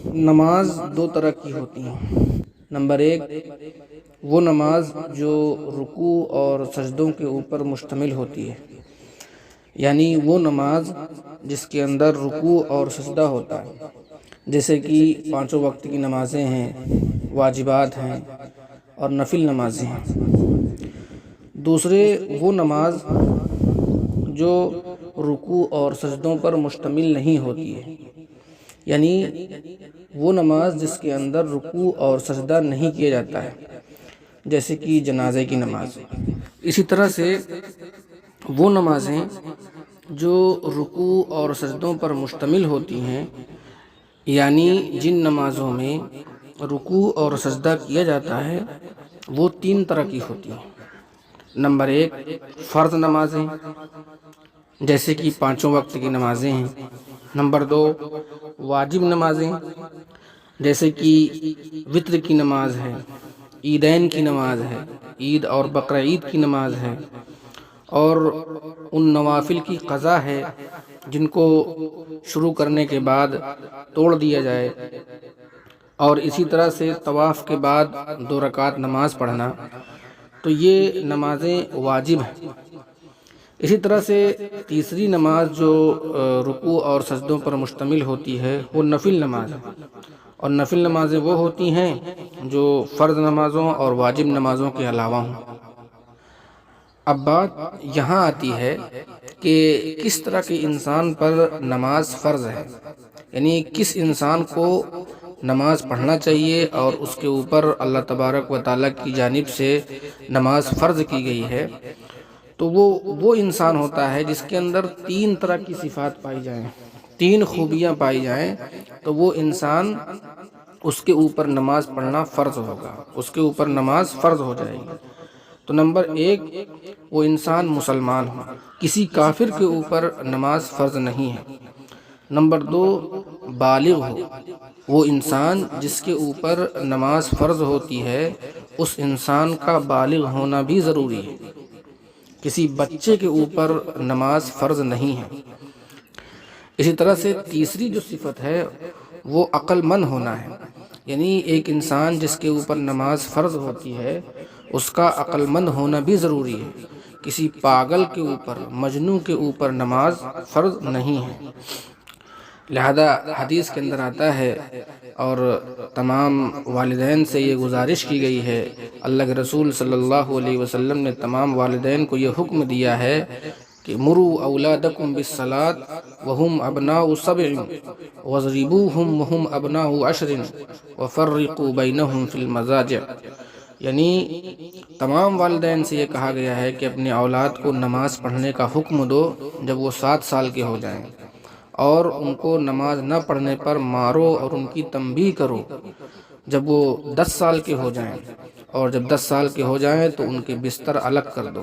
نماز دو طرح کی ہوتی ہیں۔ نمبر ایک، وہ نماز جو رکوع اور سجدوں کے اوپر مشتمل ہوتی ہے، یعنی وہ نماز جس کے اندر رکوع اور سجدہ ہوتا ہے، جیسے کہ پانچوں وقت کی نمازیں ہیں، واجبات ہیں اور نفل نمازیں ہیں۔ دوسرے، وہ نماز جو رکوع اور سجدوں پر مشتمل نہیں ہوتی ہے، یعنی وہ نماز جس کے اندر رکوع اور سجدہ نہیں کیا جاتا ہے، جیسے کہ جنازے کی نماز۔ اسی طرح سے وہ نمازیں جو رکوع اور سجدوں پر مشتمل ہوتی ہیں، یعنی جن نمازوں میں رکوع اور سجدہ کیا جاتا ہے، وہ تین طرح کی ہوتی ہیں۔ نمبر ایک، فرض نمازیں جیسے کہ پانچوں وقت کی نمازیں ہیں۔ نمبر دو، واجب نمازیں جیسے کہ وتر کی نماز ہے، عیدین کی نماز ہے، عید اور بقرعید کی نماز ہے، اور ان نوافل کی قضا ہے جن کو شروع کرنے کے بعد توڑ دیا جائے، اور اسی طرح سے طواف کے بعد 2 رکعت نماز پڑھنا، تو یہ نمازیں واجب ہیں۔ اسی طرح سے تیسری نماز جو رکوع اور سجدوں پر مشتمل ہوتی ہے، وہ نفل نماز ہے، اور نفل نمازیں وہ ہوتی ہیں جو فرض نمازوں اور واجب نمازوں کے علاوہ ہوں۔ اب بات یہاں آتی ہے کہ کس طرح کے انسان پر نماز فرض ہے، یعنی کس انسان کو نماز پڑھنا چاہیے اور اس کے اوپر اللہ تبارک و تعالیٰ کی جانب سے نماز فرض کی گئی ہے۔ تو وہ انسان ہوتا ہے جس کے اندر 3 طرح کی صفات پائی جائیں، 3 خوبیاں پائی جائیں، تو وہ انسان، اس کے اوپر نماز پڑھنا فرض ہوگا، اس کے اوپر نماز فرض ہو جائے گی۔ تو نمبر ایک، وہ انسان مسلمان ہو، کسی کافر کے اوپر نماز فرض نہیں ہے۔ نمبر دو، بالغ ہو، وہ انسان جس کے اوپر نماز فرض ہوتی ہے، اس انسان کا بالغ ہونا بھی ضروری ہے، کسی بچے کے اوپر نماز فرض نہیں ہے۔ اسی طرح سے تیسری جو صفت ہے وہ عقل مند ہونا ہے، یعنی ایک انسان جس کے اوپر نماز فرض ہوتی ہے، اس کا عقل مند ہونا بھی ضروری ہے، کسی پاگل کے اوپر، مجنون کے اوپر نماز فرض نہیں ہے۔ لہذا حدیث کے اندر آتا ہے، اور تمام والدین سے یہ گزارش کی گئی ہے، اللہ کے رسول صلی اللہ علیہ وسلم نے تمام والدین کو یہ حکم دیا ہے کہ مروا اولادکم بالصلاۃ وہم ابناء 7 واضربوہم وہم ابناء 10 وفرقوا بینہم فی المضاجع، یعنی تمام والدین سے یہ کہا گیا ہے کہ اپنے اولاد کو نماز پڑھنے کا حکم دو جب وہ 7 سال کے ہو جائیں، اور ان کو نماز نہ پڑھنے پر مارو اور ان کی تنبیہ کرو جب وہ 10 سال کے ہو جائیں، اور جب 10 سال کے ہو جائیں تو ان کے بستر الگ کر دو۔